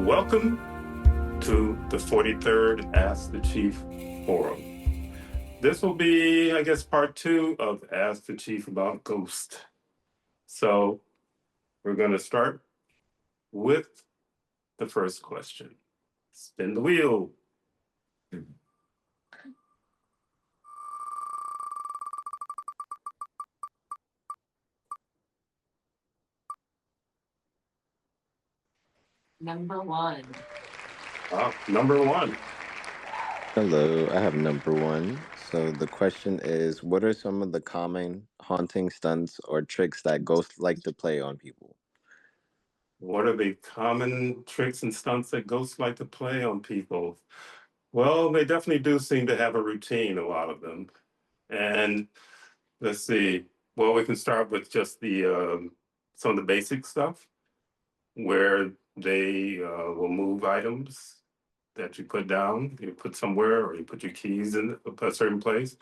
Welcome to the 43rd Ask the Chief Forum. This will be, I guess, part two of Ask the Chief about ghosts. So we're going to start with the first question. Spin the wheel. Number one. Number one. Hello, I have number one. So the question is, what are some of the common haunting stunts or tricks that ghosts like to play on people? What are the common tricks and stunts that ghosts like to play on people? Well, they definitely do seem to have a routine, a lot of them. And let's see. Well, we can start with just the some of the basic stuff where they will move items that you put down, you put somewhere, or you put your keys in a certain place,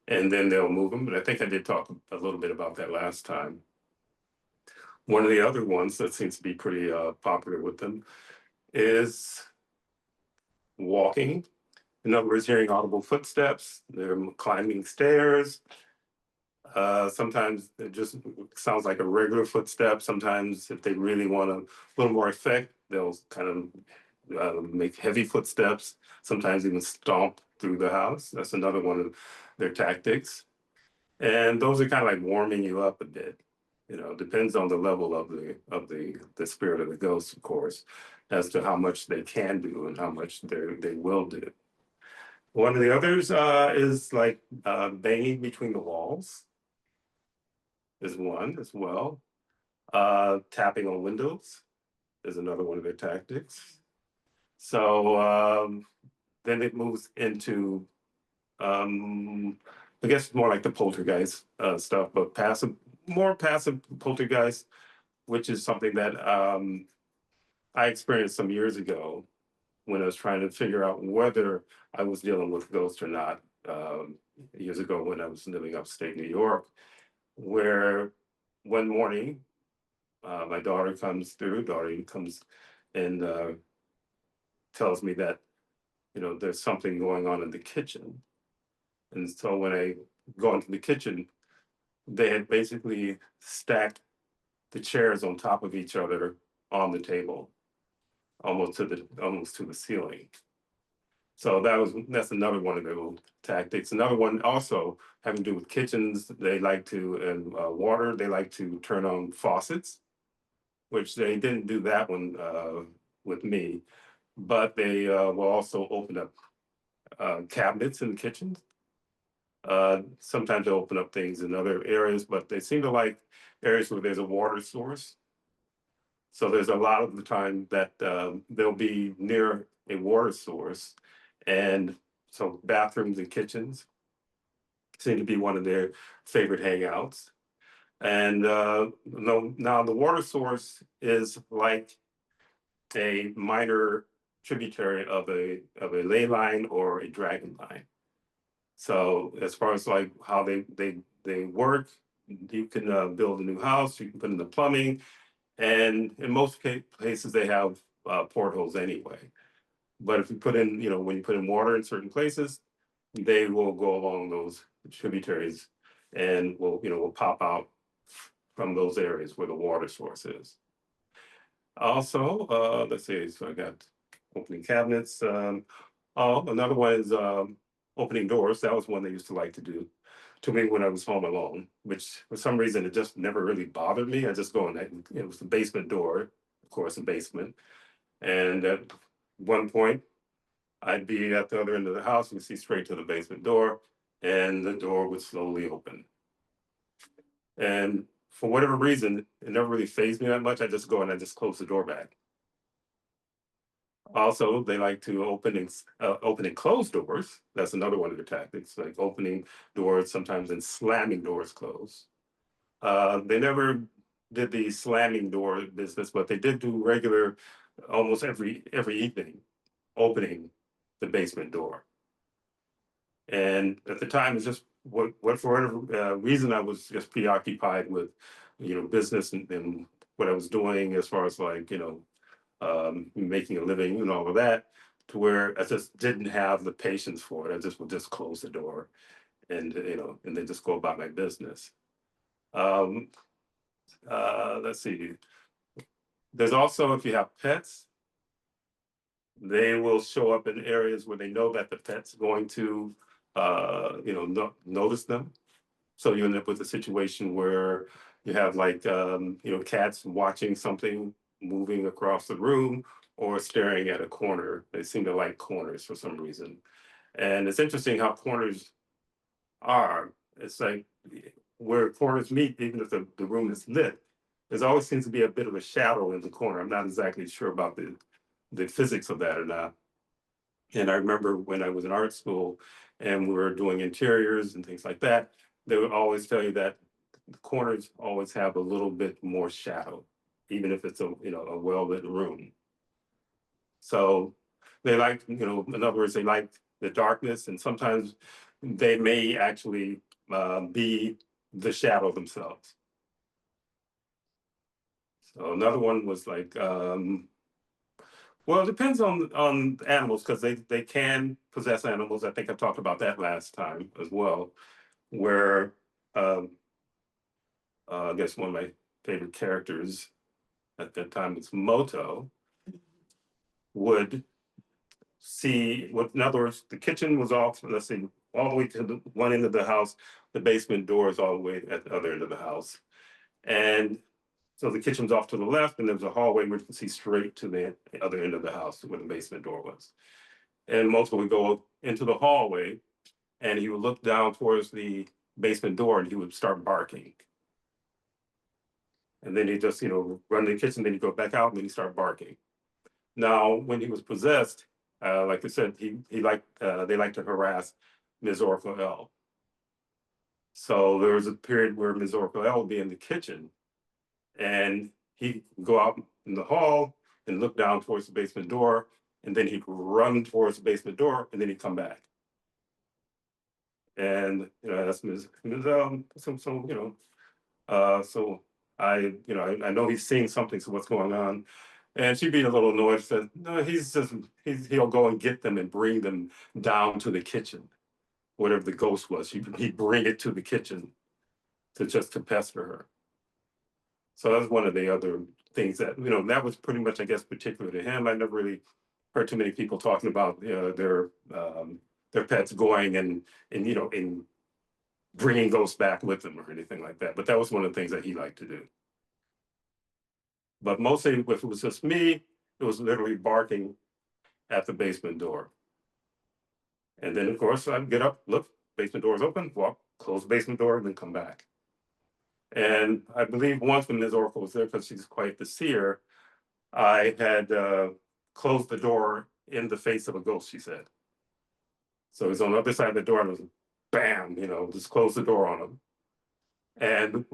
and then they'll move them. But I think I did talk a little bit about that last time. One of the other ones that seems to be pretty popular with them is walking. In other words, hearing audible footsteps, they're climbing stairs. Sometimes it just sounds like a regular footstep. Sometimes, if they really want a little more effect, they'll kind of make heavy footsteps. Sometimes even stomp through the house. That's another one of their tactics. And those are kind of like warming you up a bit. You know, depends on the level of the spirit of the ghost, of course, as to how much they can do and how much they will do. One of the others is like banging between the walls is one as well. Tapping on windows is another one of their tactics. So then it moves into, I guess, more like the poltergeist stuff, but more passive poltergeist, which is something that I experienced some years ago when I was trying to figure out whether I was dealing with ghosts or not. Years ago when I was living upstate New York, where one morning my daughter comes through. Daughter comes and tells me that there's something going on in the kitchen. And so when I go into the kitchen, they had basically stacked the chairs on top of each other on the table, almost to the ceiling. So that's another one of their little tactics. Another one also having to do with kitchens. They like to and water. They like to turn on faucets, which they didn't do that one with me, but they will also open up cabinets in the kitchens. Sometimes they open up things in other areas, but they seem to like areas where there's a water source. So there's a lot of the time that they'll be near a water source. And so bathrooms and kitchens seem to be one of their favorite hangouts. And no, now the water source is like a minor tributary of a ley line or a dragon line. So as far as like how they work, you can build a new house, you can put in the plumbing, and in most places they have portholes anyway. But if you put in, when you put in water in certain places, they will go along those tributaries and will pop out from those areas where the water source is. Also, let's see, so I got opening cabinets. Another one is opening doors. That was one they used to like to do to me when I was home alone, which for some reason it just never really bothered me. I just go in, it was the basement door, of course, the basement. And at one point, I'd be at the other end of the house and see straight to the basement door, and the door would slowly open. And for whatever reason, it never really fazed me that much. I just go and I just close the door back. Also, they like to open and close doors. That's another one of their tactics, like opening doors sometimes and slamming doors closed. They never did the slamming door business, but they did do regular, almost every evening, opening the basement door. And at the time, it's just what for whatever reason I was just preoccupied with, business and what I was doing as far as like making a living and all of that, to where I just didn't have the patience for it. I just would just close the door and and then just go about my business. Um, let's see. There's also, if you have pets, they will show up in areas where they know that the pet's going to, notice them. So you end up with a situation where you have like, cats watching something moving across the room or staring at a corner. They seem to like corners for some reason. And it's interesting how corners are. It's like where corners meet, even if the room is lit, there's always seems to be a bit of a shadow in the corner. I'm not exactly sure about the physics of that or not. And I remember when I was in art school and we were doing interiors and things like that, they would always tell you that the corners always have a little bit more shadow, even if it's a well-lit room. So they like, in other words, they like the darkness, and sometimes they may actually be the shadow themselves. So another one was like, well, it depends on animals because they can possess animals. I think I talked about that last time as well, where um, I guess one of my favorite characters at that time was Moto would see what, in other words, the kitchen was off, let's see, all the way to the one end of the house, the basement door is all the way at the other end of the house. And so the kitchen's off to the left, and there's a hallway where you can see straight to the other end of the house where the basement door was. And Moto would go into the hallway and he would look down towards the basement door and he would start barking. And then he just, run to the kitchen, then he'd go back out and then he'd start barking. Now, when he was possessed, like I said, he liked they like to harass Ms. Oracle L. So there was a period where Ms. Oracle L would be in the kitchen and he'd go out in the hall and look down towards the basement door, and then he'd run towards the basement door and then he'd come back. And that's Ms. so I know he's seeing something, so what's going on? And she'd be a little annoyed, said, no, he'll go and get them and bring them down to the kitchen. Whatever the ghost was, he'd bring it to the kitchen to pester her. So that's one of the other things that, that was pretty much, I guess, particular to him. I never really heard too many people talking about their pets going and bringing ghosts back with them or anything like that. But that was one of the things that he liked to do. But mostly, if it was just me, it was literally barking at the basement door. And then, of course, I'd get up, look, basement door is open, walk, close the basement door, and then come back. And I believe once when Ms. Oracle was there, because she's quite the seer, I had closed the door in the face of a ghost, she said. So he's on the other side of the door and it was bam, just close the door on him. And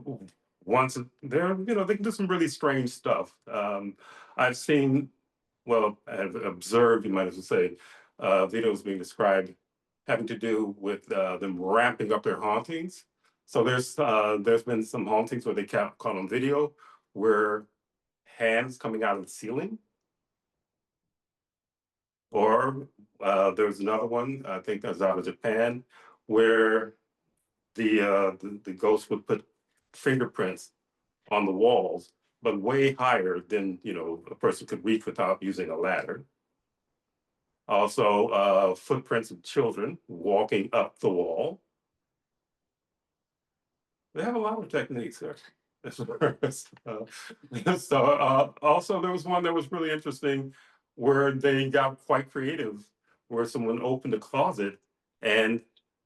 once they're, they can do some really strange stuff. I've seen, well, I've observed, you might as well say, videos being described having to do with them ramping up their hauntings. So there's been some hauntings where they caught on video where hands coming out of the ceiling, or there's another one I think that's out of Japan where the ghost would put fingerprints on the walls, but way higher than a person could reach without using a ladder. Also, footprints of children walking up the wall. They have a lot of techniques there. Also, there was one that was really interesting where they got quite creative, where someone opened a closet and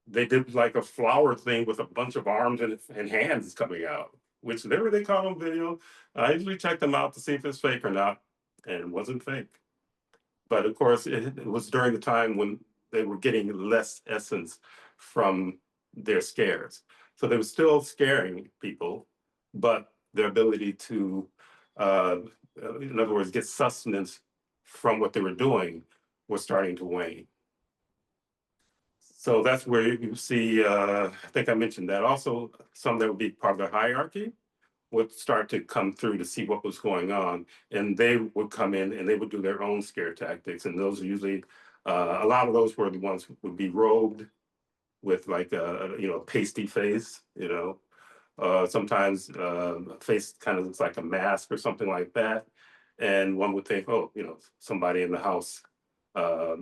they did like a flower thing with a bunch of arms and hands coming out, which they caught on video. I usually check them out to see if it's fake or not, and it wasn't fake. But of course, it was during the time when they were getting less essence from their scares. So they were still scaring people, but their ability to, uh, in other words, get sustenance from what they were doing was starting to wane. So that's where you see, I think I mentioned that. Also, some that would be part of the hierarchy would start to come through to see what was going on, and they would come in and they would do their own scare tactics. And those are usually a lot of those were the ones who would be robed with like a pasty face, sometimes a face kind of looks like a mask or something like that. And one would think, oh, somebody in the house, a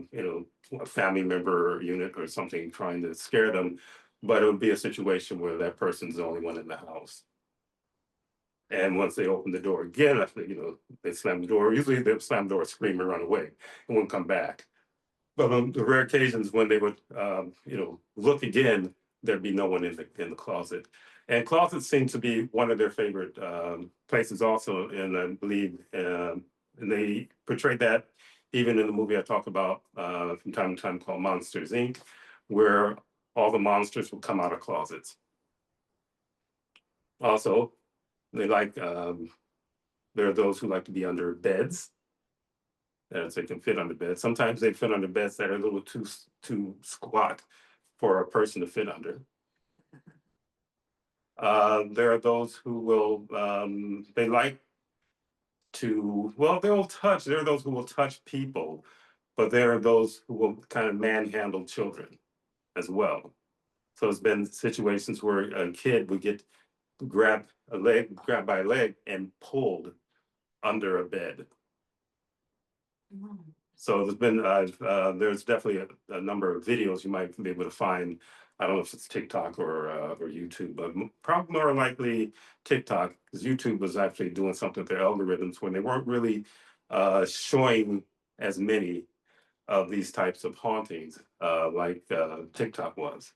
family member or unit or something trying to scare them. But it would be a situation where that person's the only one in the house. And once they open the door again, they slam the door. Usually they would slam the door, scream, and run away, and wouldn't come back. But on the rare occasions when they would, look again, there'd be no one in the closet. And closets seem to be one of their favorite places, also. And I believe, and they portrayed that even in the movie I talk about from time to time called Monsters Inc., where all the monsters will come out of closets. Also, they like there are those who like to be under beds as they can fit under beds. Sometimes they fit under beds that are a little too squat for a person to fit under. There are those who will they like to they'll touch. There are those who will touch people, but there are those who will kind of manhandle children as well. So there's been situations where a kid would get grabbed by a leg and pulled under a bed. So there's definitely a number of videos you might be able to find. I don't know if it's TikTok or YouTube, but probably more likely TikTok, because YouTube was actually doing something with their algorithms when they weren't really showing as many of these types of hauntings like TikTok was.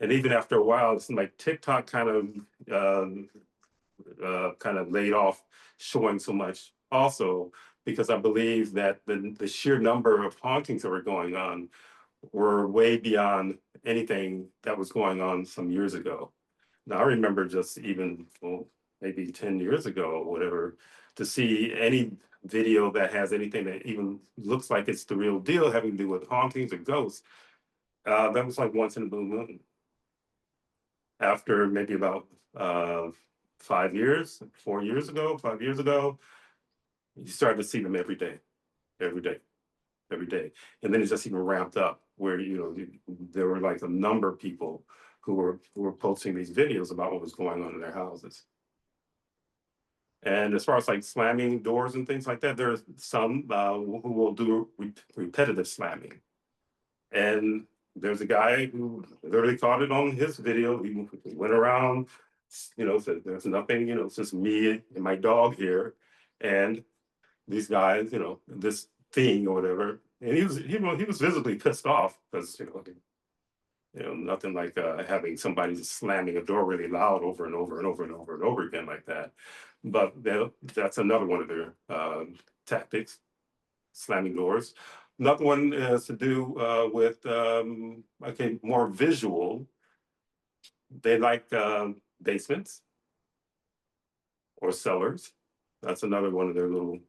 And even after a while, it's like TikTok kind of laid off showing so much also, because I believe that the sheer number of hauntings that were going on were way beyond anything that was going on some years ago. Now I remember just even maybe 10 years ago or whatever, to see any video that has anything that even looks like it's the real deal having to do with hauntings or ghosts, that was like once in a blue moon. After maybe about 5 years, 4 years ago, 5 years ago, you started to see them every day, every day. And then it just even ramped up where, there were like a number of people who were posting these videos about what was going on in their houses. And as far as like slamming doors and things like that, there's some who will do repetitive slamming. And there's a guy who literally caught it on his video. He went around, said, there's nothing, it's just me and my dog here. And these guys, this thing or whatever. And he was visibly pissed off because, nothing like having somebody just slamming a door really loud over and over and over and over and over again like that. But that's another one of their tactics, slamming doors. Another one has to do with, okay, more visual. They like basements or cellars. That's another one of their little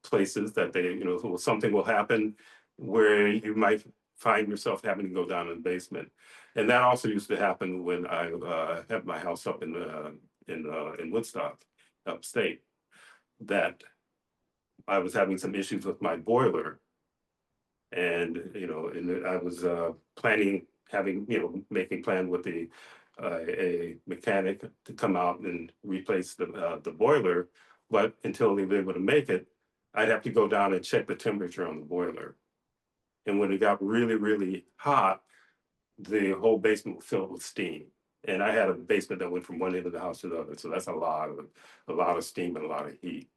places that they, something will happen where you might find yourself having to go down in the basement. And that also used to happen when I had my house up in Woodstock, upstate, that I was having some issues with my boiler. And, and I was making plan with a mechanic to come out and replace the boiler. But until they were able to make it, I'd have to go down and check the temperature on the boiler. And when it got really, really hot, the whole basement was filled with steam. And I had a basement that went from one end of the house to the other. So that's a lot of steam and a lot of heat.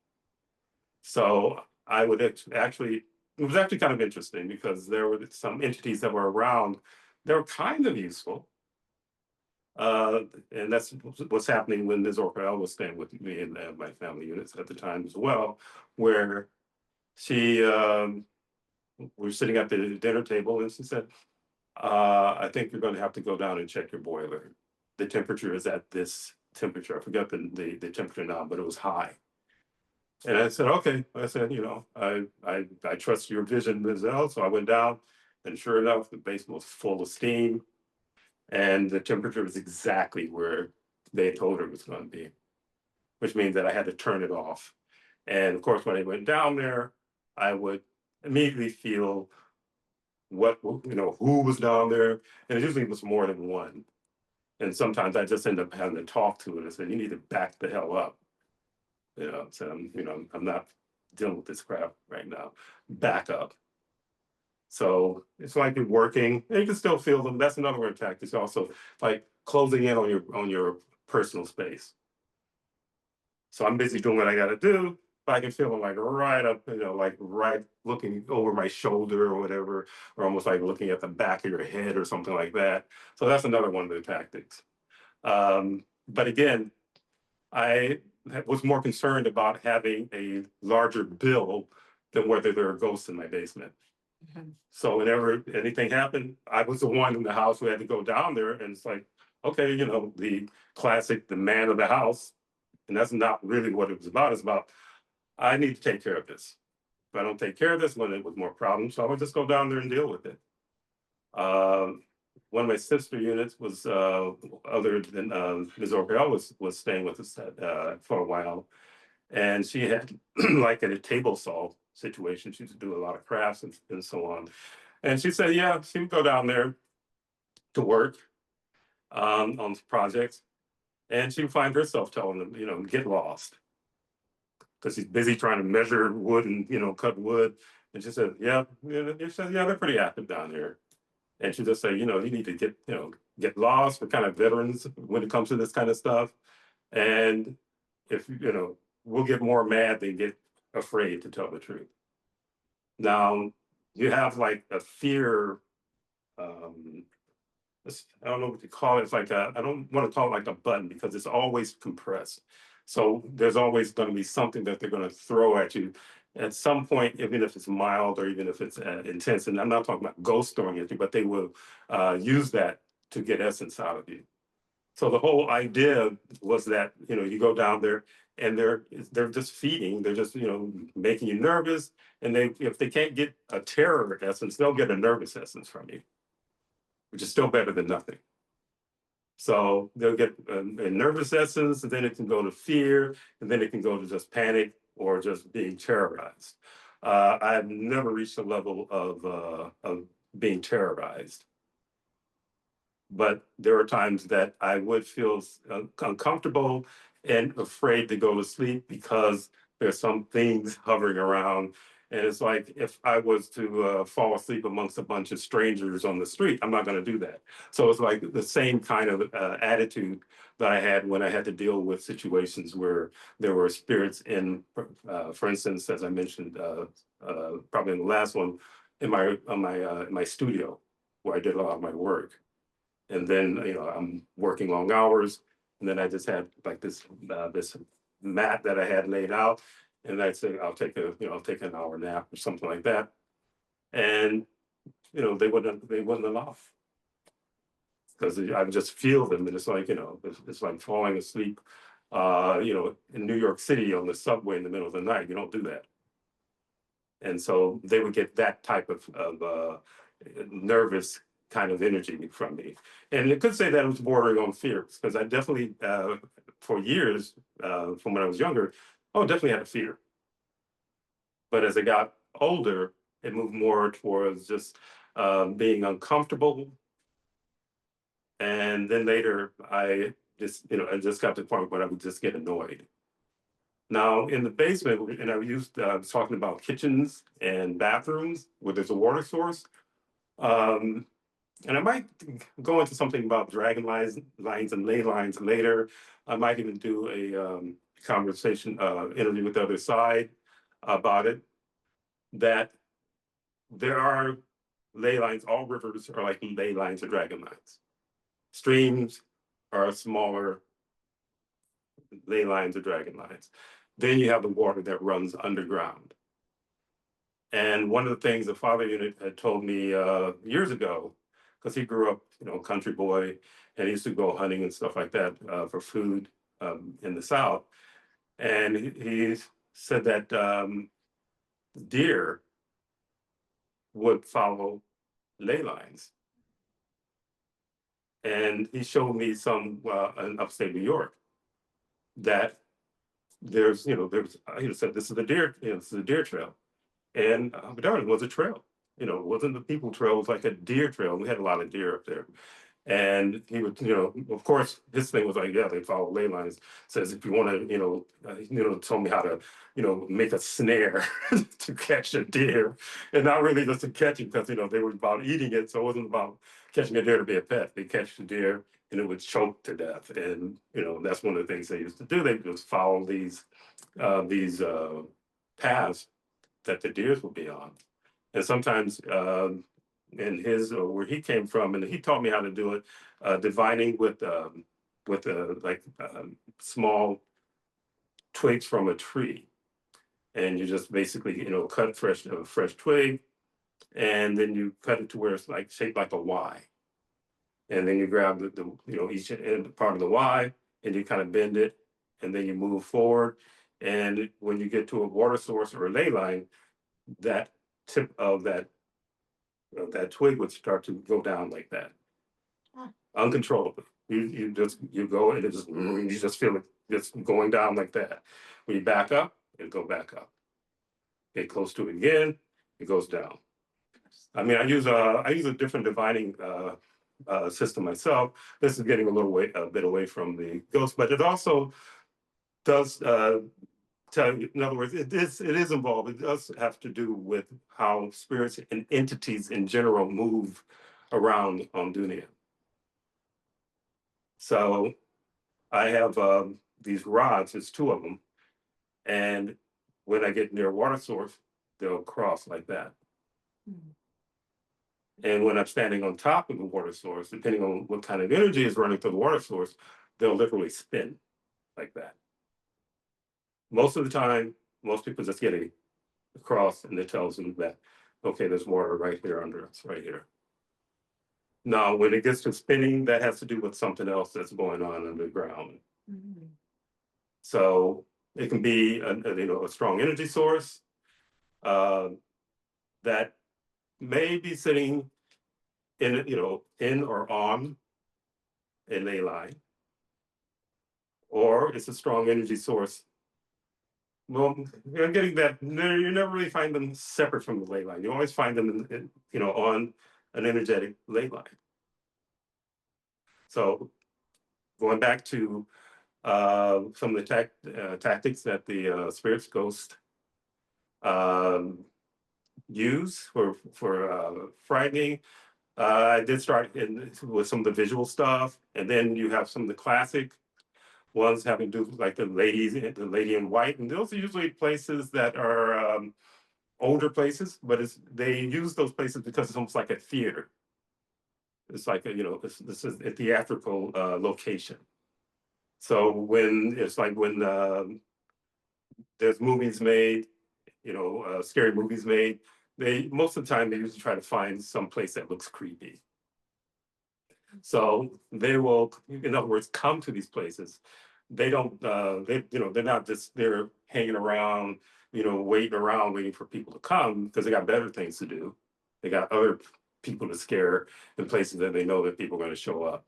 So I would actually, it was actually kind of interesting because there were some entities that were around. They were kind of useful. Uh, and that's what's happening when Ms. Orpel was staying with me and my family units at the time as well, where she, we were sitting at the dinner table and she said, I think you're going to have to go down and check your boiler. The temperature is at this temperature. I forgot the temperature now, but it was high. And I said, okay. I said, I trust your vision, Ms. L. So I went down, and sure enough, the basement was full of steam, and the temperature was exactly where they told her it was going to be. which means that I had to turn it off. And of course, when I went down there, I would immediately feel what, who was down there. And it usually was more than one. And sometimes I just end up having to talk to it and say, you need to back the hell up. So I'm not dealing with this crap right now. Back up. So it's like you're working, and you can still feel them. That's another word tactic. It's also like closing in on your personal space. So I'm busy doing what I got to do, but I can feel them like right up, like right looking over my shoulder or whatever, or almost like looking at the back of your head or something like that. So that's another one of the tactics. But again, I was more concerned about having a larger bill than whether there are ghosts in my basement. Mhm. So whenever anything happened, I was the one in the house who had to go down there, and it's like, okay, the classic, the man of the house, and that's not really what it was about. It's about I need to take care of this. If I don't take care of this, when it was more problems, so I would just go down there and deal with it. Um, One of my sister units was other than Ms. Orgel was staying with us for a while, and she had like a table saw situation. She used to do a lot of crafts and so on. And she said, yeah, she would go down there to work on projects, and she would find herself telling them, get lost because she's busy trying to measure wood and cut wood. And she said, yeah, she said, yeah, they're pretty active down here. And she just said, you need to get lost. We're kind of veterans when it comes to this kind of stuff. And if we'll get more mad than get afraid, to tell the truth. Now, you have like a fear. Um, I don't know what to call it. It's like I don't want to call it like a button because it's always compressed. So there's always going to be something that they're going to throw at you at some point, even if it's mild or even if it's intense. And I'm not talking about ghost throwing at you, but they will use that to get essence out of you. So the whole idea was that you go down there and they're just feeding, they're just making you nervous, and if they can't get a terror essence, they'll get a nervous essence from you, which is still better than nothing. So they'll get a nervous essence, and then it can go to fear, and then it can go to just panic or just being terrorized. I've never reached a level of being terrorized, but there are times that I would feel uncomfortable and afraid to go to sleep because there's some things hovering around. And it's like if I was to fall asleep amongst a bunch of strangers on the street, I'm not going to do that. So it's like the same kind of attitude that I had when I had to deal with situations where there were spirits in, for instance, as I mentioned, probably in the last one, in my studio where I did a lot of my work. And then I'm working long hours, and then I just had like this mat that I had laid out, and I'd say I'll take an hour nap or something like that, and they wouldn't allow because I would just feel them, and it's like it's like falling asleep, in New York City on the subway in the middle of the night. You don't do that. And so they would get that type of nervous kind of energy from me. And it could say that it was bordering on fear because I definitely, for years, from when I was younger, definitely had a fear. But as I got older, it moved more towards just being uncomfortable. And then later, I just got to the point where I would just get annoyed. Now, in the basement, and I was talking about kitchens and bathrooms where there's a water source. Um, and I might go into something about dragon lines and ley lines later. I might even do a conversation, interview with the other side about it. That there are ley lines, all rivers are like ley lines or dragon lines. Streams are smaller ley lines or dragon lines. Then you have the water that runs underground. And one of the things the father unit had told me years ago, because he grew up, country boy, and he used to go hunting and stuff like that for food in the South. And he said that deer would follow ley lines. And he showed me some in upstate New York that there's, there's, he said, this is the deer, this is a deer trail. And darn, it was a trail. It wasn't the people trail, it was like a deer trail. We had a lot of deer up there. And he would, of course, his thing was like, yeah, they follow ley lines. Says if you want to, told me how to, make a snare to catch a deer, and not really just to catch it because they were about eating it, so it wasn't about catching a deer to be a pet. They catch the deer and it would choke to death, and that's one of the things they used to do. They just follow these paths that the deers would be on, and sometimes in his where he came from, and he taught me how to do it, divining with like small twigs from a tree, and you just basically cut fresh twig, and then you cut it to where it's like shaped like a Y, and then you grab the each end part of the Y, and you kind of bend it, and then you move forward, and when you get to a water source or a ley line, that tip of that twig would start to go down like that uncontrollably. You go and you just feel it just going down like that. When you back up, it go back up. Get close to it again, it goes down. I mean, I use a different divining system myself. This is getting a bit away from the ghost, but it also does tell you. In other words, it is involved. It does have to do with how spirits and entities in general move around on Dunia. So I have these rods. There's two of them, and when I get near a water source, they'll cross like that. Mm. And when I'm standing on top of the water source, depending on what kind of energy is running through the water source, they'll literally spin like that. Most of the time, most people just get a cross, and it tells them that, okay, there's water right here under us, right here. Now, when it gets to spinning, that has to do with something else that's going on underground. Mm-hmm. So it can be a strong energy source uh, that may be sitting in or on a ley line, or it's a strong energy source. Well, you're getting that you never really find them separate from the ley line. You always find them on an energetic ley line. So going back to some of the tactics that the spirits ghost um, use for frightening. I did start with some of the visual stuff, and then you have some of the classic ones having to do with, like the lady in white, and those are usually places that are older places, but they use those places because it's almost like a theater. It's like this is a theatrical location. So when there's movies made, scary movies made, they most of the time they usually try to find some place that looks creepy. So they will, in other words, come to these places. They don't, they're not just they're hanging around, waiting for people to come because they got better things to do. They got other people to scare in places that they know that people are going to show up.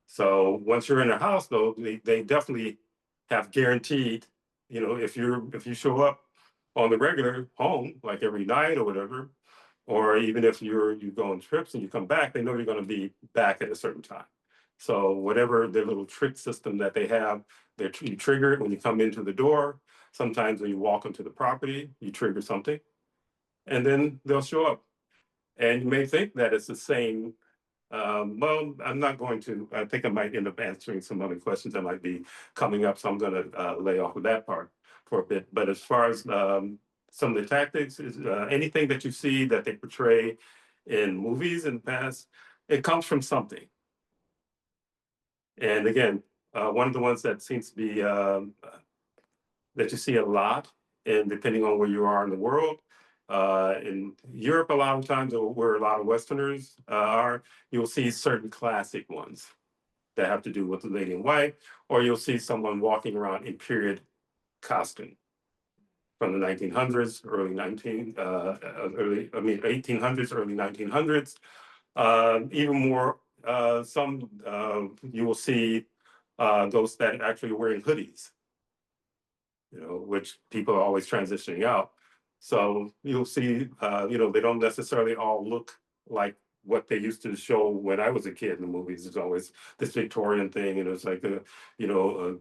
So once you're in a house, though, they definitely have guaranteed, if you show up on the regular home, like every night or whatever, or even if you go on trips and you come back, they know you're going to be back at a certain time. So whatever their little trick system that they have, you trigger it when you come into the door. Sometimes when you walk onto the property, you trigger something, and then they'll show up. And you may think that it's the same. Well, I'm not going to. I think I might end up answering some other questions that might be coming up, so I'm going to lay off of that part for a bit. But as far as some of the tactics, is anything that you see that they portray in movies in the past, it comes from something. And again, one of the ones that seems to be that you see a lot, and depending on where you are in the world. In Europe, a lot of times, or where a lot of Westerners are, you'll see certain classic ones that have to do with the lady in white, or you'll see someone walking around in period costume from the 1900s, I mean 1800s, early 1900s. Even more, some you will see those that actually are wearing hoodies. which people are always transitioning out. So you'll see, they don't necessarily all look like what they used to show when I was a kid in the movies. It's always this Victorian thing, and it's like a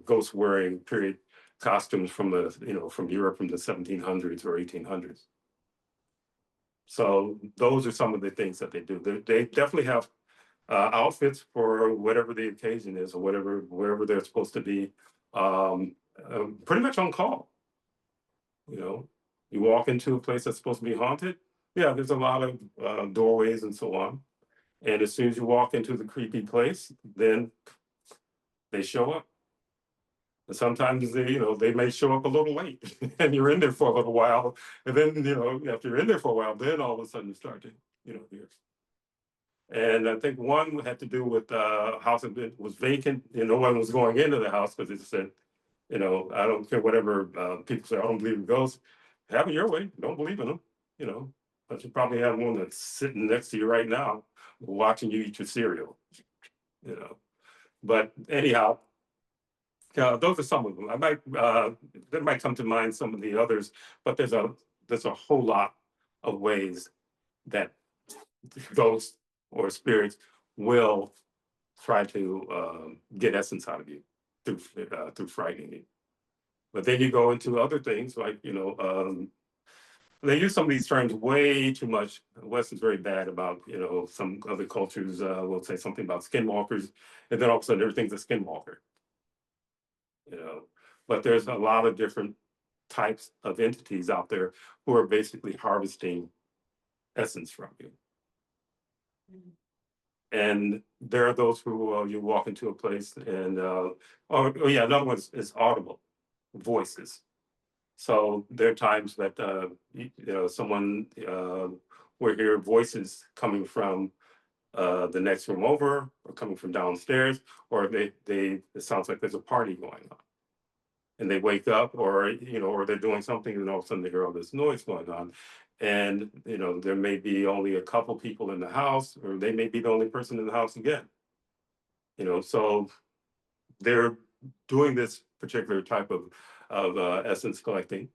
ghost wearing period costumes from from Europe from the 1700s or 1800s. So those are some of the things that they do. They definitely have outfits for whatever the occasion is or wherever they're supposed to be, pretty much on call. You know, you walk into a place that's supposed to be haunted. Yeah, there's a lot of doorways and so on. And as soon as you walk into the creepy place, then they show up. And sometimes they may show up a little late, and you're in there for a little while, and then after you're in there for a while, then all of a sudden you start to hear. And I think one had to do with house that was vacant, and no one was going into the house because it said, I don't care whatever people say, I don't believe in ghosts. Have it your way. Don't believe in them, you know. But you probably have one that's sitting next to you right now, watching you eat your cereal, you know. But anyhow, those are some of them. That might come to mind some of the others, but there's a whole lot of ways that ghosts or spirits will try to get essence out of you through frightening you. But then you go into other things like they use some of these terms way too much. The West is very bad about some other cultures will say something about skinwalkers, and then all of a sudden everything's a skinwalker. You know, but there's a lot of different types of entities out there who are basically harvesting essence from you. And there are those who you walk into a place and oh yeah, another one is audible voices. So there are times that someone will hear voices coming from the next room over, or coming from downstairs, or it sounds like there's a party going on, and they wake up, or they're doing something, and all of a sudden they hear all this noise going on, and there may be only a couple people in the house, or they may be the only person in the house again. So they're doing this particular type of essence collecting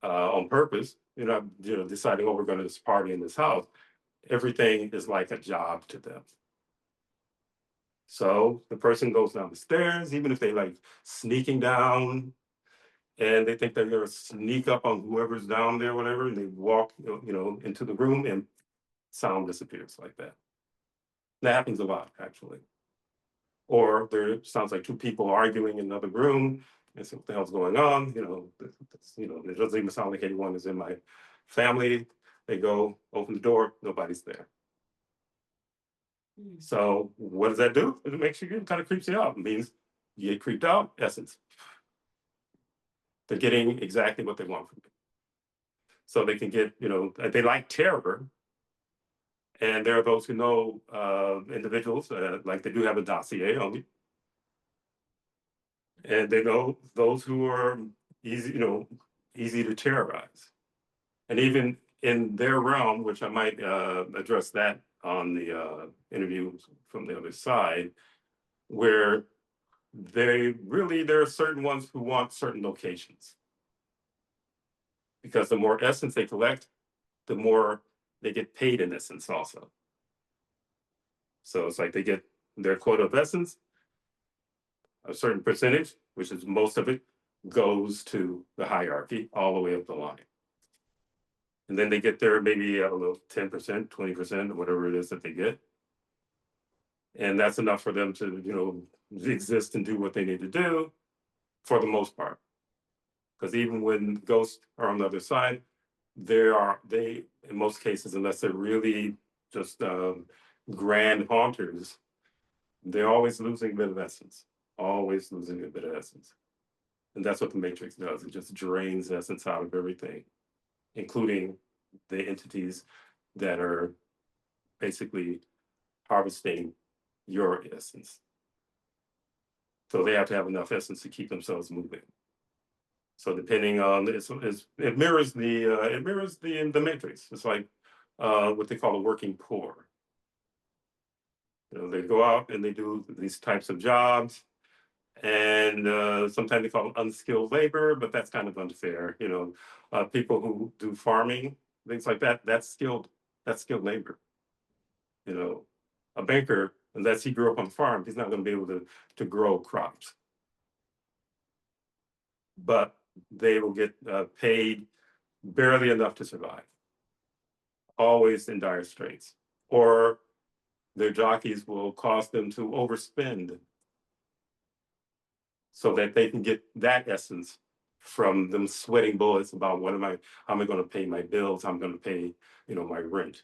on purpose. Deciding, oh, we're going to this party in this house. Everything is like a job to them. So the person goes down the stairs, even if they like sneaking down, and they think they're going to sneak up on whoever's down there, whatever, and they walk, into the room, and sound disappears like that. That happens a lot, actually. Or there sounds like two people arguing in another room, and so what the hell's going on? It doesn't even sound like anyone is in my family. They go open the door, nobody's there. So what does that do? It makes you kind of creeps you out. It means you get creeped out, essence. They're getting exactly what they want from you. So they can get, they like terror. And there are those who know individuals, like they do have a dossier on you. And they know those who are easy to terrorize. And even in their realm, which I might address that on the interview from the other side, where there are certain ones who want certain locations. Because the more essence they collect, the more they get paid in essence also. So it's like they get their quota of essence, a certain percentage, which is most of it, goes to the hierarchy all the way up the line. And then they get their maybe, I don't know, 10%, 20%, whatever it is that they get. And that's enough for them to, exist and do what they need to do for the most part. Because even when ghosts are on the other side, they in most cases, unless they're really just grand haunters, they're always losing a bit of essence, always losing a bit of essence. And that's what the Matrix does. It just drains essence out of everything, including the entities that are basically harvesting your essence. So they have to have enough essence to keep themselves moving. So depending on it mirrors the Matrix. It's like what they call a working poor. They go out and they do these types of jobs, And sometimes they call it unskilled labor, but that's kind of unfair. People who do farming, things like that, that's skilled labor. You know, a banker, unless he grew up on a farm, he's not going to be able to grow crops. But they will get paid barely enough to survive, always in dire straits. Or their jockeys will cause them to overspend so that they can get that essence from them sweating bullets about how am I going to pay my bills? How I'm going to pay, my rent.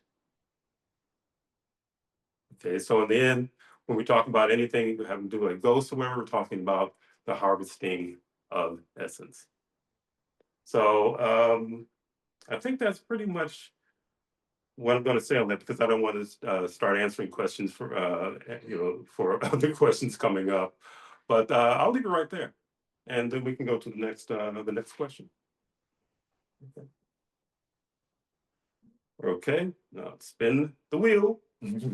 Okay, so in the end, when we talk about anything having to do with ghosts or whatever, we're talking about the harvesting of essence. So I think that's pretty much what I'm going to say on that, because I don't want to start answering questions for other questions coming up. But I'll leave it right there, and then we can go to the next question. Okay, now spin the wheel. Number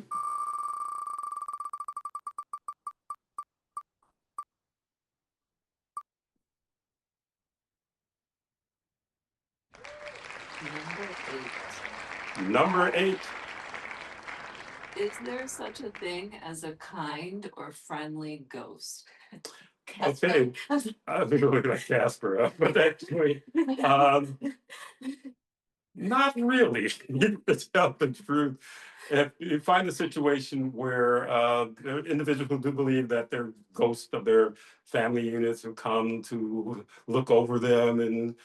8. Number 8. Is there such a thing as a kind or friendly ghost? Okay, I think it looked like Casper, but actually, not really. To tell the truth, if you find a situation where there are individuals who do believe that they're ghosts of their family units who come to look over them and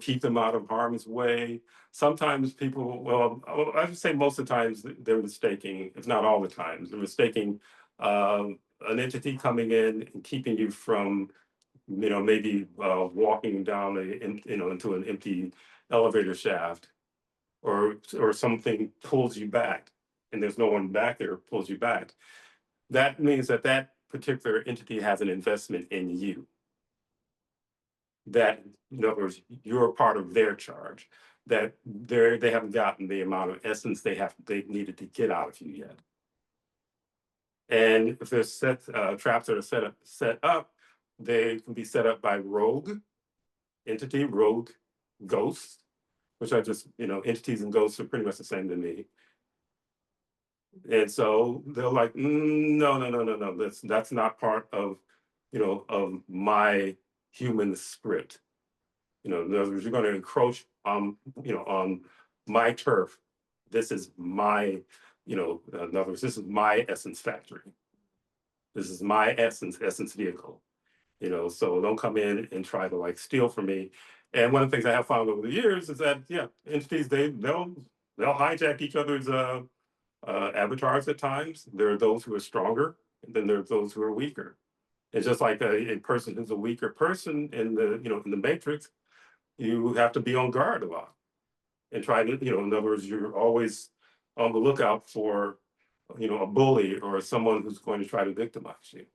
keep them out of harm's way. Sometimes people, well, I would say most of the times they're mistaking, if not all the times, they're mistaking an entity coming in and keeping you from maybe walking down into an empty elevator shaft, or something pulls you back and there's no one back there, pulls you back. That means that that particular entity has an investment in you, that in other words you're a part of their charge, that they haven't gotten the amount of essence they needed to get out of you yet. And if there's traps that are set up, they can be set up by rogue ghosts, which are just, entities and ghosts are pretty much the same to me. And so they're like, no, no, no, no, no. That's not part of my human script. In other words, you're going to encroach on my turf. This is my, in other words, this is my essence factory. This is my essence vehicle. So don't come in and try to like steal from me. And one of the things I have found over the years is that, yeah, entities, they'll hijack each other's avatars at times. There are those who are stronger, and then there are those who are weaker. It's just like a person who's a weaker person in the matrix. You have to be on guard a lot and try to, in other words, you're always on the lookout for, a bully or someone who's going to try to victimize you.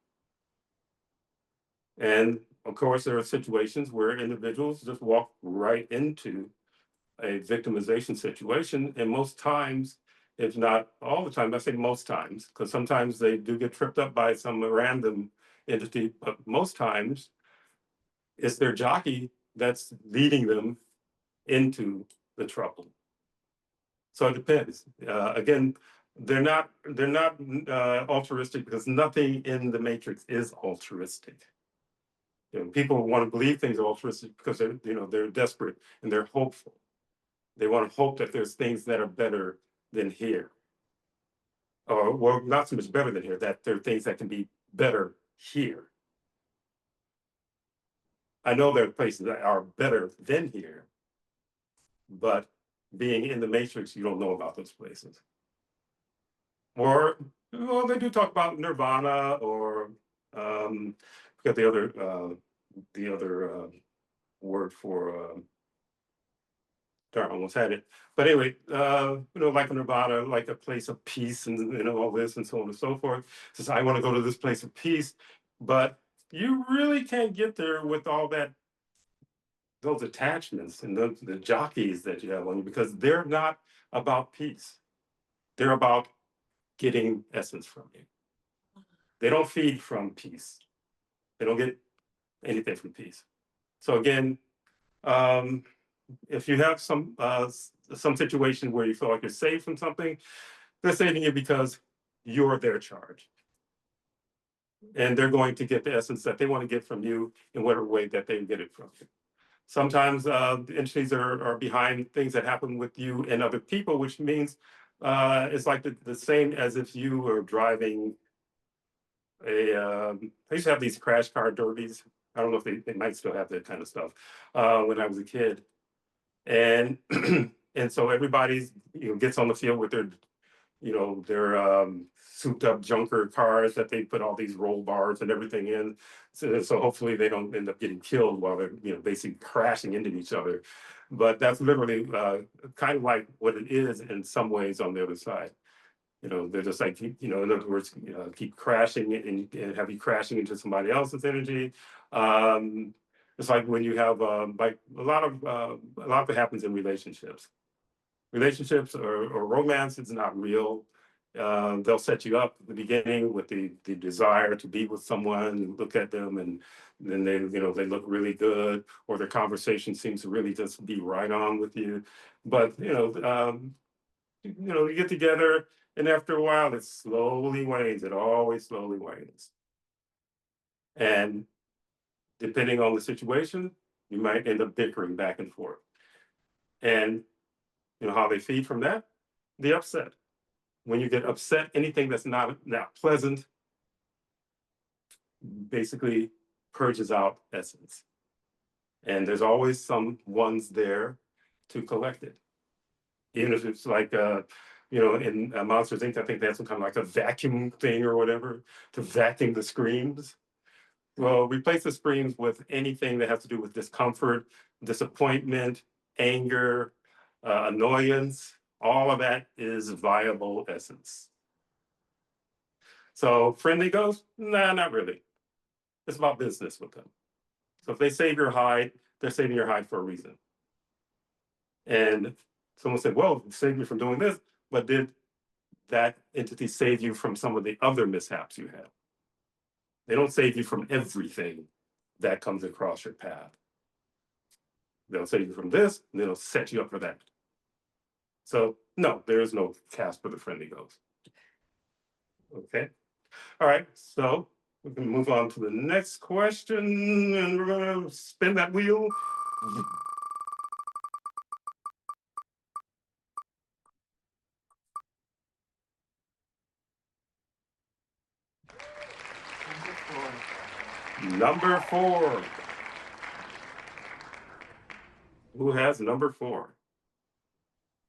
And of course, there are situations where individuals just walk right into a victimization situation. And most times, if not all the time, I say most times, because sometimes they do get tripped up by some random entity, but most times it's their jockey that's leading them into the trouble. So it depends. Again, they're not altruistic, because nothing in the matrix is altruistic. People want to believe things are altruistic because they're desperate and they're hopeful. They want to hope that there's things that are better than here, or well, not so much better than here, that there are things that can be better here. I know there are places that are better than here, but being in the matrix, you don't know about those places. Or, well, they do talk about nirvana, or forget the other word for darn, I almost had it. But anyway, like nirvana, like a place of peace, and all this and so on and so forth. Says, I want to go to this place of peace, but you really can't get there with all those attachments and the jockeys that you have on you, because they're not about peace. They're about getting essence from you. They don't feed from peace. They don't get anything from peace. So again, if you have some situation where you feel like you're saved from something, they're saving you because you're their charge. And they're going to get the essence that they want to get from you in whatever way that they get it from you. Sometimes the entities are behind things that happen with you and other people, which means it's like the same as if you were driving I used to have these crash car derbies. I don't know if they might still have that kind of stuff when I was a kid. And and so everybody's gets on the field with their souped up junker cars that they put all these roll bars and everything in. So hopefully they don't end up getting killed while they're basically crashing into each other. But that's literally kind of like what it is in some ways on the other side. They're just like, in other words, keep crashing and have you crashing into somebody else's energy. It's like when you have like a lot of it happens in relationships. Relationships or romance is not real. They'll set you up at the beginning with the desire to be with someone and look at them, and then they look really good, or their conversation seems to really just be right on with you. But you get together, and after a while, it slowly wanes. It always slowly wanes. And depending on the situation, you might end up bickering back and forth. And how they feed from that? The upset. When you get upset, anything that's not pleasant basically purges out essence. And there's always some ones there to collect it. Even if it's like in Monsters Inc., I think they have some kind of like a vacuum thing or whatever to vacuum the screams. Well, replace the screams with anything that has to do with discomfort, disappointment, anger, annoyance. All of that is viable essence. So friendly ghosts? Nah, not really. It's about business with them. So if they save your hide, they're saving your hide for a reason. And someone said, well, save you from doing this, but did that entity save you from some of the other mishaps you have? They don't save you from everything that comes across your path. They'll save you from this, and they'll set you up for that. So no, there is no cast for the friendly ghost. Okay. All right. So we can move on to the next question, and we're gonna spin that wheel. Number 4. Who has number 4?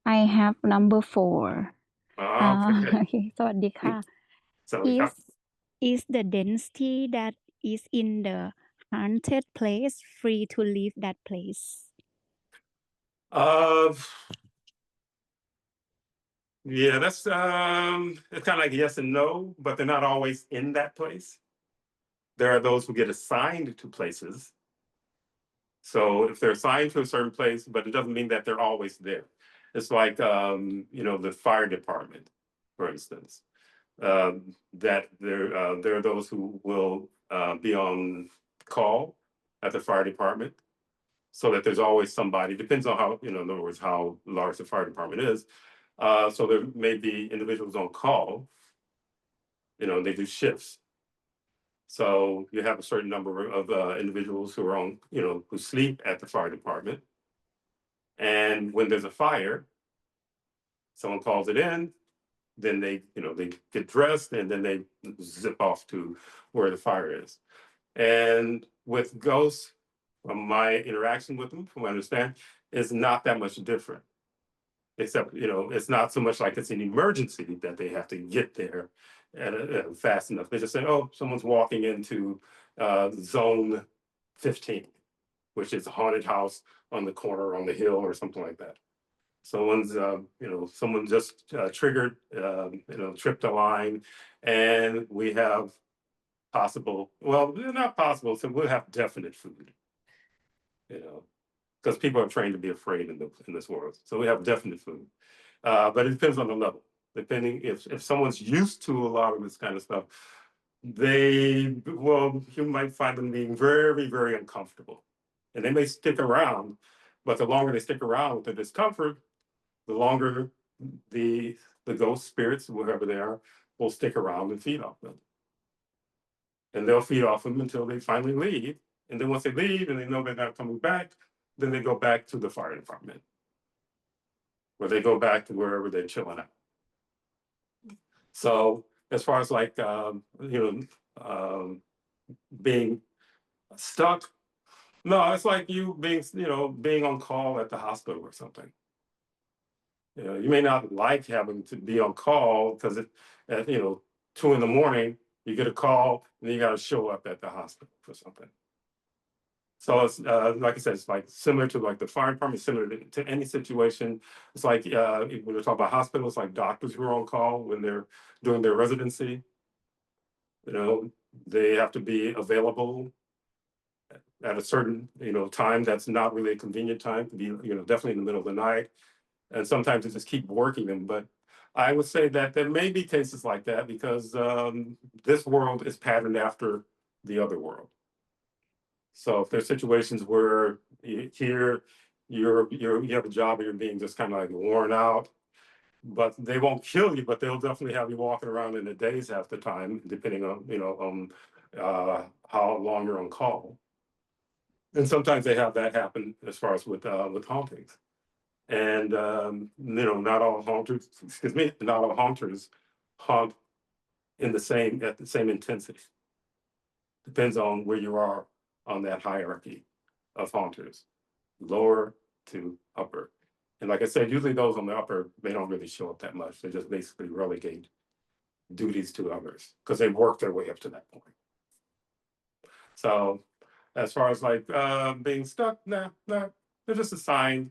I have number 4 Okay. โอเคสวัสดีค่ะ So we have is the density that is in the haunted place free to leave that place? Yeah, that's it's kind of like yes and no, but they're not always in that place. There are those who get assigned to places. So if they're assigned to a certain place, but it doesn't mean that they're always there. It's like the fire department, for instance. That there are those who will be on call at the fire department, so that there's always somebody. Depends on how in other words, how large the fire department is. So there may be individuals on call. They do shifts. So you have a certain number of individuals who are on, who sleep at the fire department. And when there's a fire, someone calls it in, then they get dressed and then they zip off to where the fire is. And with ghosts, from my interaction with them, from what I understand, is not that much different. Except, it's not so much like it's an emergency that they have to get there fast enough. They just say, oh, someone's walking into zone 15, which is a haunted house on the corner on the hill or something like that. Someone just triggered, tripped a line, and we have not possible, so we'll have definite food, because people are trained to be afraid in this world. So we have definite food. But it depends on the level. Depending if someone's used to a lot of this kind of stuff, you might find them being very, very uncomfortable. And they may stick around, but the longer they stick around with the discomfort, the longer the ghost spirits, whoever they are, will stick around and feed off them. And they'll feed off them until they finally leave. And then once they leave and they know they're not coming back, then they go back to the fire department, or they go back to wherever they're chilling out. So as far as like being stuck, no, it's like you being on call at the hospital or something. You may not like having to be on call because at 2 in the morning you get a call and you got to show up at the hospital for something. So it's like I said, it's like similar to like the fire department, similar to any situation. It's like when we're talking about hospitals, like doctors who are on call when they're doing their residency. They have to be available at a certain time that's not really a convenient time to be definitely in the middle of the night, and sometimes they just keep working them. But I would say that there may be cases like that because this world is patterned after the other world. So if there's situations where here you have a job and you're being just kind of like worn out, but they won't kill you, but they'll definitely have you walking around in the days half the time, depending on how long you're on call. And sometimes they have that happen as far as with hauntings. And not all haunters, not all haunters haunt at the same intensity. Depends on where you are on that hierarchy of haunters, lower to upper. And like I said, usually those on the upper, they don't really show up that much. They just basically relegate duties to others because they work their way up to that point. So as far as like being stuck, nah, they're just assigned.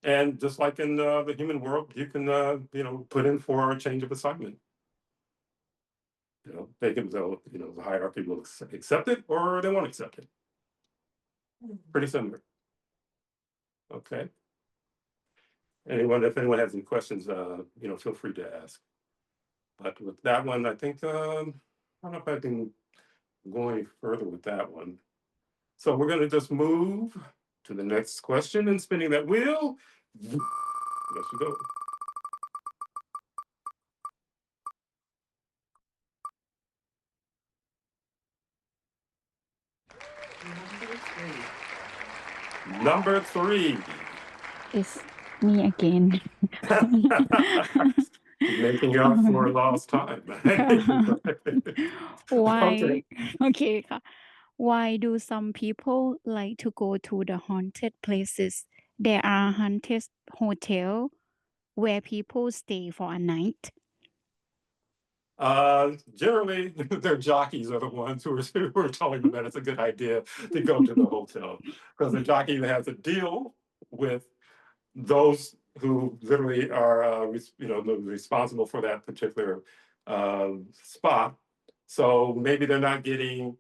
And just like in the human world, you can put in for a change of assignment. The hierarchy will accept it or they won't accept it. Pretty similar. Okay. If anyone has any questions, feel free to ask. But with that one, I think I don't know if I can go any further with that one. So we're going to just move to the next question and spinning that wheel. Yes, we go. Number three. It's me again. Making up for lost time. Why? Okay. Okay,ค่ะ. Why do some people like to go to the haunted places? There are haunted hotel where people stay for a night. Generally, their jockeys are the ones who are telling them that it's a good idea to go to the hotel because the jockey has a deal with those who literally are, responsible for that particular spot. So maybe they're not getting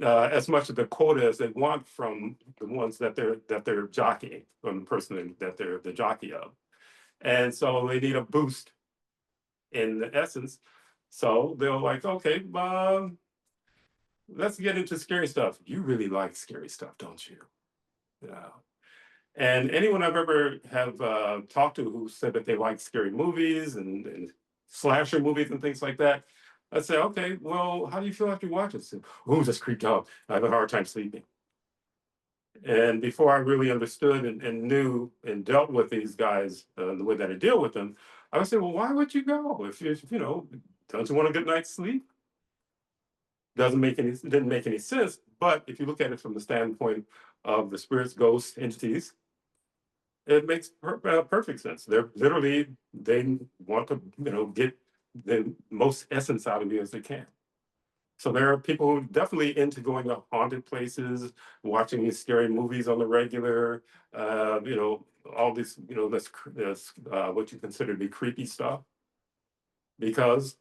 as much of the quota as they want from the ones that they're jockeying, from the person that they're the jockey of, and so they need a boost in essence. So they're like, okay, let's get into scary stuff. You really like scary stuff, don't you? Yeah. And anyone I've ever have talked to who said that they like scary movies and slasher movies and things like that, I say, okay, well, how do you feel after you watch it? Oh, just creeped out. I have a hard time sleeping. And before I really understood and knew and dealt with these guys the way that I deal with them, I would say, well, why would you go if don't you want a good night's sleep? Didn't make any sense. But if you look at it from the standpoint of the spirits, ghosts, entities, it makes perfect sense. They want to get the most essence out of you as they can. So there are people who are definitely into going to haunted places, watching these scary movies on the regular, all this, this what you consider to be creepy stuff, because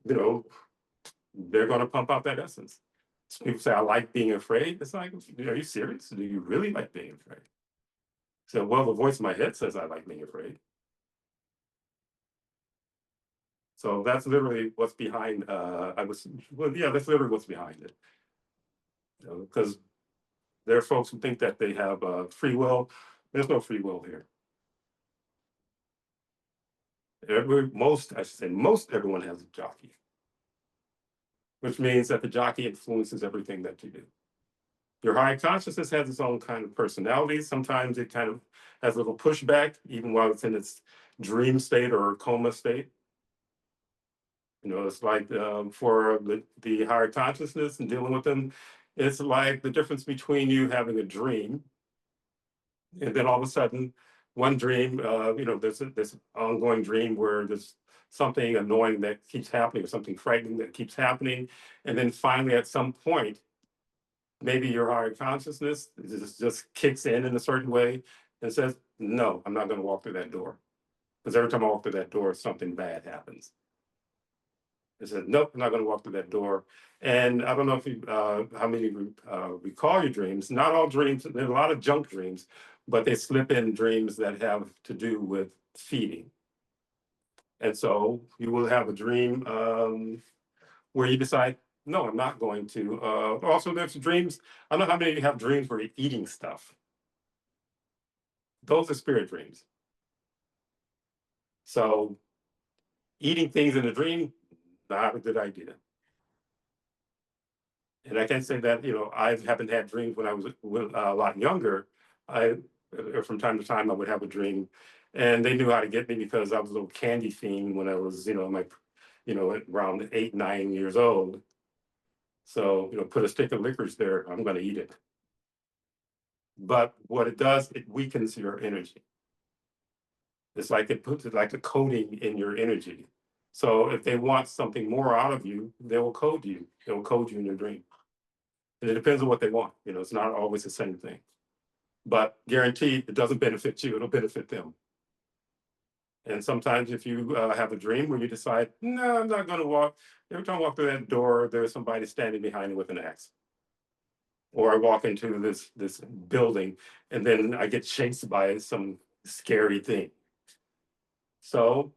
they're going to pump out that essence. So people say, I like being afraid. It's like, are you serious? Do you really like being afraid? So, well, the voice in my head says I like being afraid. So that's literally what's behind. That's literally what's behind it. Because there are folks who think that they have free will. There's no free will here. Most everyone has a jockey, which means that the jockey influences everything that you do. Your higher consciousness has its own kind of personality. Sometimes it kind of has a little pushback, even while it's in its dream state or coma state. It's like for the higher consciousness and dealing with them, it's like the difference between you having a dream and then all of a sudden, one dream, there's this ongoing dream where there's something annoying that keeps happening or something frightening that keeps happening. And then finally, at some point, maybe your higher consciousness just kicks in a certain way and says, no, I'm not going to walk through that door. Because every time I walk through that door, something bad happens. It said, nope, I'm not going to walk through that door. And I don't know if how many recall your dreams. Not all dreams, there's a lot of junk dreams, but they slip in dreams that have to do with feeding. And so you will have a dream where you decide, no, I'm not going to. Also, there's dreams. I don't know how many of you have dreams where you're eating stuff. Those are spirit dreams. So eating things in a dream, not a good idea. And I can say that, I haven't had dreams when I was a lot younger. From time to time, I would have a dream, and they knew how to get me because I was a little candy fiend when I was, around 8, 9 years old. So, put a stick of licorice there, I'm going to eat it. But what it does, it weakens your energy. It's like it puts it like a coating in your energy. So if they want something more out of you, they will code you. They will code you in your dream. And it depends on what they want. It's not always the same thing. But guaranteed, it doesn't benefit you, it'll benefit them. And sometimes if you have a dream where you decide, no, I'm not going to walk, every time I walk through that door, there's somebody standing behind me with an axe. Or I walk into this building and then I get chased by some scary thing. So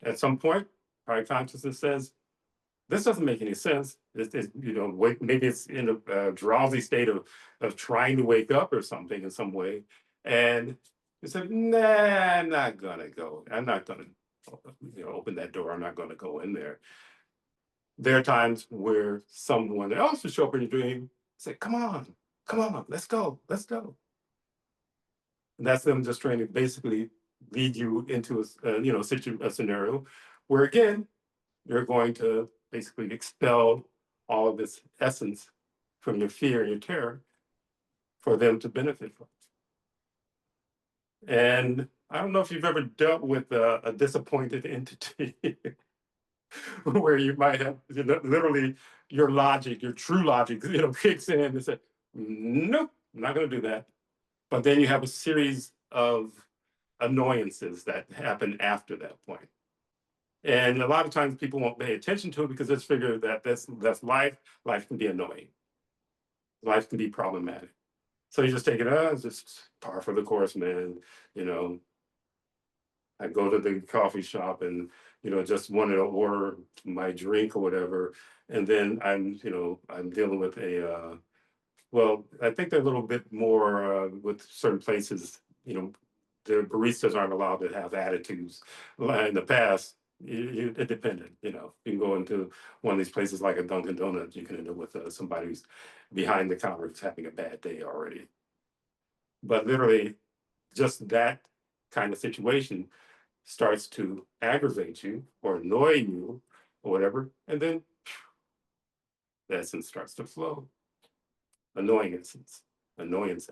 at some point, our consciousness says, this doesn't make any sense. Maybe it's in a drowsy state of trying to wake up or something in some way. And you said, nah, I'm not gonna go. I'm not gonna open that door. I'm not gonna go in there. There are times where someone else will show up in your dream, say, come on, let's go, let's go. And that's them just trying to basically lead you into a scenario where again, you're going to basically expel all of this essence from your fear and your terror for them to benefit from. And I don't know if you've ever dealt with a disappointed entity where you might have literally your logic, your true logic, kicks in and says, nope, I'm not going to do that. But then you have a series of annoyances that happen after that point. And a lot of times people won't pay attention to it because it's figured that that's life. Life can be annoying. Life can be problematic. So you just take it as just par for the course, man. I go to the coffee shop and just wanted to order my drink or whatever, and then I'm dealing with well, I think they're a little bit more with certain places. The baristas aren't allowed to have attitudes. In the past, it depended. You can go into one of these places like a Dunkin' Donuts, you can end up with somebody who's behind the counter who's having a bad day already. But literally, just that kind of situation starts to aggravate you or annoy you or whatever, and then the essence starts to flow. Annoyance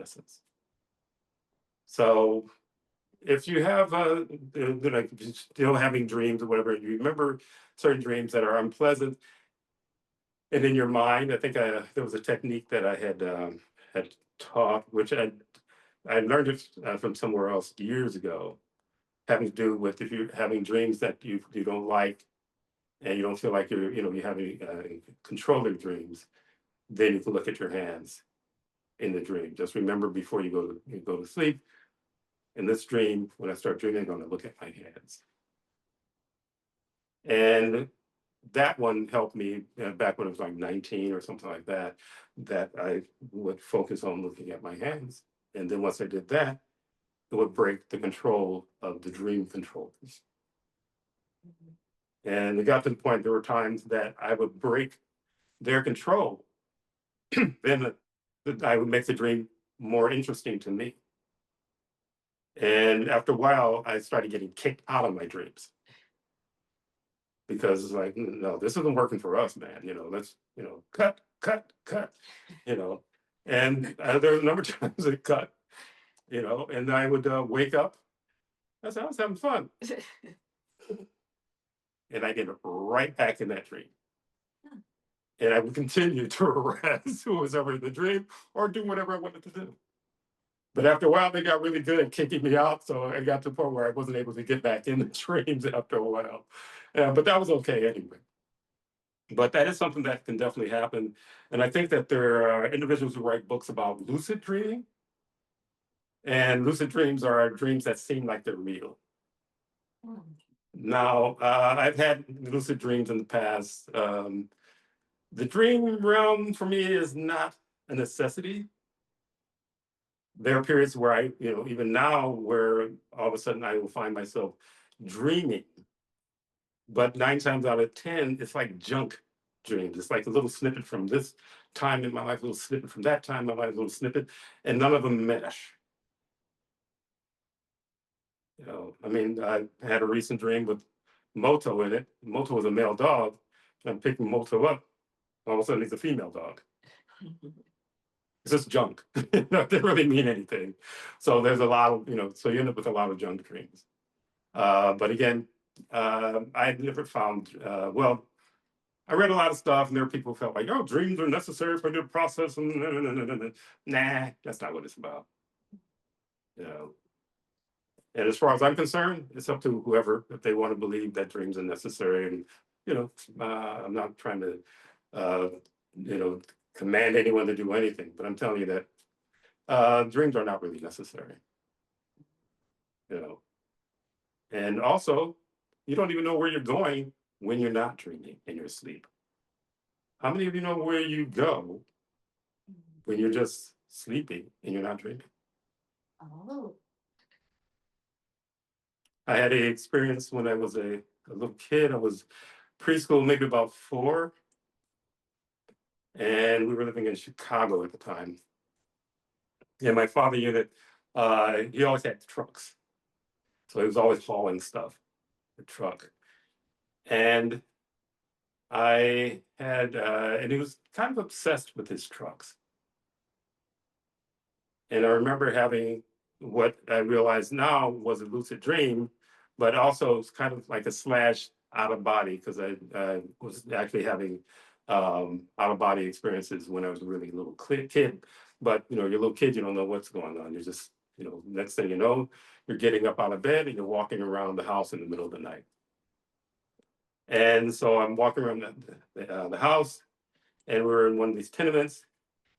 essence. So if you have still having dreams or whatever, you remember certain dreams that are unpleasant, and in your mind, I think there was a technique that I had taught, which I learned it from somewhere else years ago, having to do with if you're having dreams that you don't like, and you don't feel like you're having control of your dreams, then you can look at your hands in the dream. Just remember before you go to sleep. In this dream, when I start dreaming, I'm going to look at my hands. And that one helped me back when I was like 19 or something like that, that I would focus on looking at my hands. And then once I did that, it would break the control of the dream controllers. And it got to the point, there were times that I would break their control, then I would make the dream more interesting to me. And after a while, I started getting kicked out of my dreams because it's like, no, this isn't working for us, man. Let's, cut, cut, cut, you know. And there were a number of times it cut, and I would wake up. I said, I was having fun. And I get right back in that dream. And I would continue to harass who was ever in the dream or do whatever I wanted to do. But after a while, they got really good at kicking me out. So I got to the point where I wasn't able to get back in the dreams after a while. But that was okay anyway. But that is something that can definitely happen. And I think that there are individuals who write books about lucid dreaming. And lucid dreams are dreams that seem like they're real. Now, I've had lucid dreams in the past. The dream realm for me is not a necessity. There are periods where I, even now, where all of a sudden I will find myself dreaming. But 9 times out of 10, it's like junk dreams. It's like a little snippet from this time in my life, a little snippet from that time in my life, a little snippet, and none of them mesh. I mean, I had a recent dream with Moto in it. Moto was a male dog. And I'm picking Moto up. All of a sudden, he's a female dog. It's just junk. It doesn't really mean anything. So there's a lot of, so you end up with a lot of junk dreams. But again, I never found, well, I read a lot of stuff, and there are people who felt like, oh, dreams are necessary for the process. And nah, that's not what it's about. And as far as I'm concerned, it's up to whoever, if they want to believe that dreams are necessary. And, I'm not trying to, command anyone to do anything, but I'm telling you that dreams are not really necessary. And also, you don't even know where you're going when you're not dreaming in your sleep. How many of you know where you go when you're just sleeping and you're not dreaming? Oh. I had an experience when I was a little kid. I was preschool, maybe about 4. And we were living in Chicago at the time. And my father unit, he always had trucks. So he was always hauling stuff, the truck. And and he was kind of obsessed with his trucks. And I remember having what I realize now was a lucid dream, but also it's kind of like a slash out of body, because I was actually having out of body experiences when I was a really little kid. But you're a little kid, you don't know what's going on. You're just, next thing you know, you're getting up out of bed and you're walking around the house in the middle of the night. And so I'm walking around the house, and we're in one of these tenements,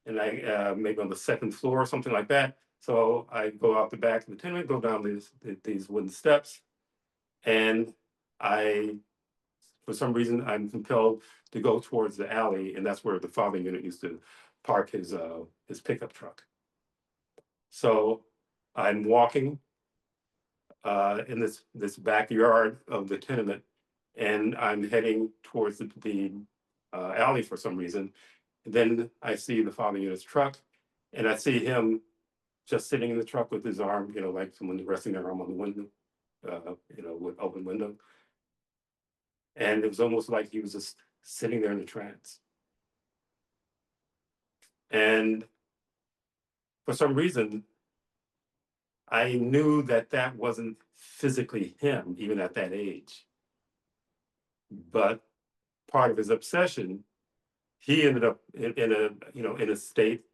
and I maybe on the second floor or something like that. So I go out the back of the tenement, go down these wooden steps, and for some reason, I'm compelled to go towards the alley, and that's where the father unit used to park his pickup truck. So I'm walking in this backyard of the tenement, and I'm heading towards the alley for some reason. Then I see the father unit's truck, and I see him just sitting in the truck with his arm, like someone resting their arm on the window, with open window. And it was almost like he was just sitting there in a trance. And for some reason, I knew that that wasn't physically him, even at that age. But part of his obsession, he ended up in a state,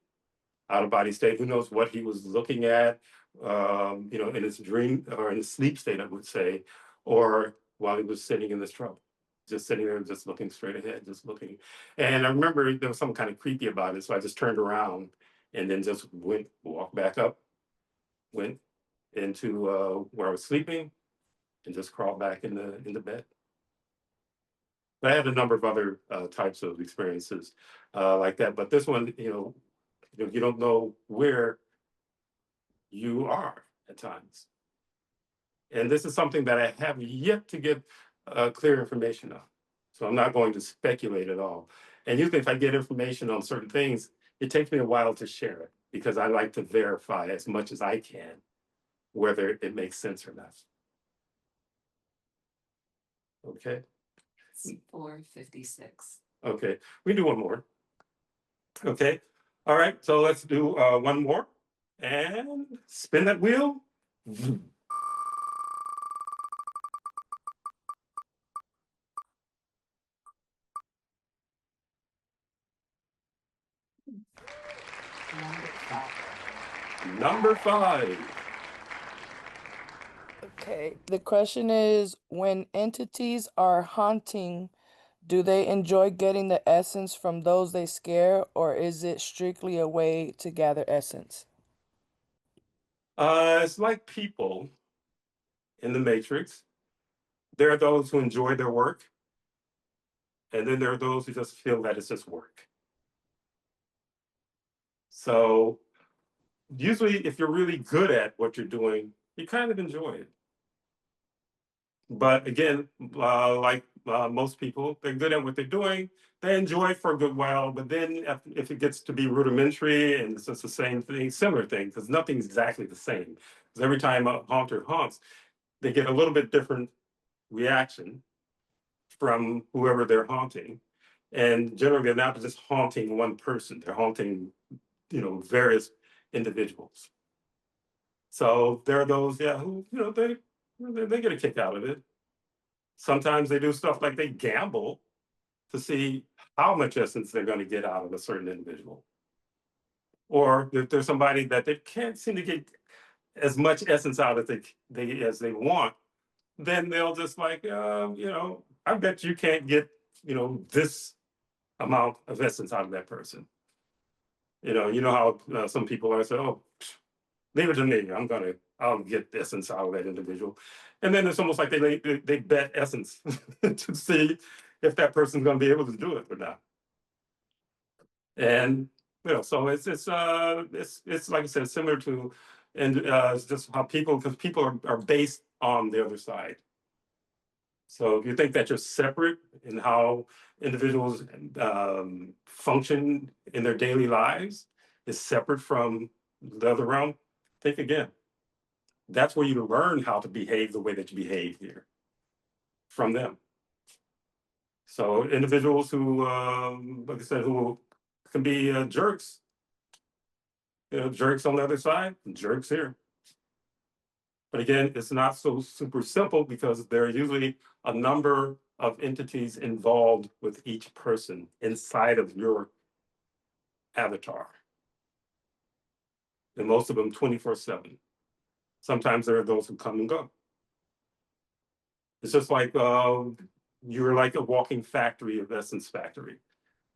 out of body state. Who knows what he was looking at, in his dream or in his sleep state, I would say, or while he was sitting in this truck, just sitting there, just looking straight ahead, just looking. And I remember there was something kind of creepy about it, so I just turned around and then just walked back up, went into where I was sleeping, and just crawled back in the bed. But I had a number of other types of experiences like that. But this one, you don't know where you are at times. And this is something that I have yet to get clear information on. So I'm not going to speculate at all. And usually if I get information on certain things, it takes me a while to share it because I like to verify as much as I can whether it makes sense or not. Okay. It's 4:56. Okay, we do one more. Okay, all right, so let's do one more and spin that wheel. Number 5. Okay, the question is, when entities are haunting, do they enjoy getting the essence from those they scare, or is it strictly a way to gather essence? It's like people in the Matrix. There are those who enjoy their work, and then there are those who just feel that it's just work. So usually if you're really good at what you're doing, you kind of enjoy it. But again, like most people, they're good at what they're doing. They enjoy it for a good while, but then if it gets to be rudimentary and it's just the same thing, similar thing, because nothing's exactly the same. Because every time a haunter haunts, they get a little bit different reaction from whoever they're haunting. And generally, they're not just haunting one person; they're haunting, various individuals. So there are those, who they get a kick out of it. Sometimes they do stuff like they gamble to see how much essence they're going to get out of a certain individual. Or if there's somebody that they can't seem to get as much essence out as they want, then they'll just like, I bet you can't get, this amount of essence out of that person. You know how some people are say, oh, leave it to me. I'll get essence out of that individual. And then it's almost like they bet essence to see if that person's going to be able to do it or not. And so it's like I said, similar to, and it's just how because people are based on the other side. So if you think that you're separate in how individuals function in their daily lives is separate from the other realm, think again. That's where you learn how to behave the way that you behave here from them. So individuals who, like I said, who can be jerks, jerks on the other side, jerks here. But again, it's not so super simple because there are usually a number of entities involved with each person inside of your avatar. And most of them 24/7. Sometimes there are those who come and go. It's just like you're like a walking factory of essence factory.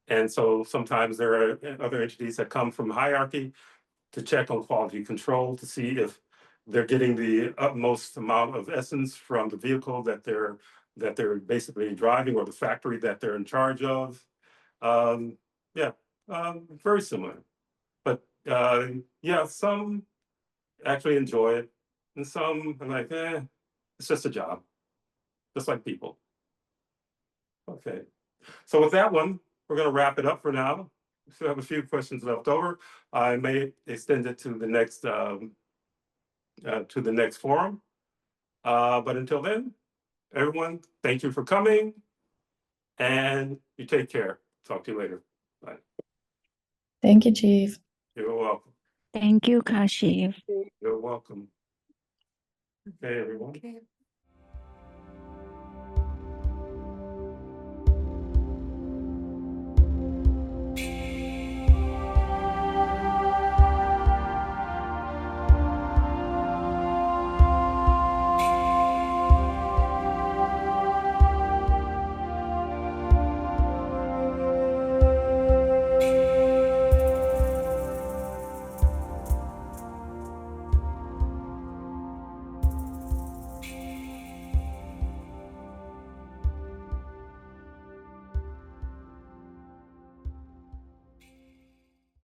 And so sometimes there are other entities that come from hierarchy to check on quality control to see if they're getting the utmost amount of essence from the vehicle that they're basically driving or the factory that they're in charge of. Very similar. But some actually enjoy it, and some are like, it's just a job, just like people. Okay, so with that one, we're going to wrap it up for now. We still have a few questions left over. I may extend it to the next forum. But until then, everyone, thank you for coming, and you take care. Talk to you later. Bye. Thank you, Chief. You're welcome. Thank you, Kashif. You're welcome. Okay, everyone. Okay.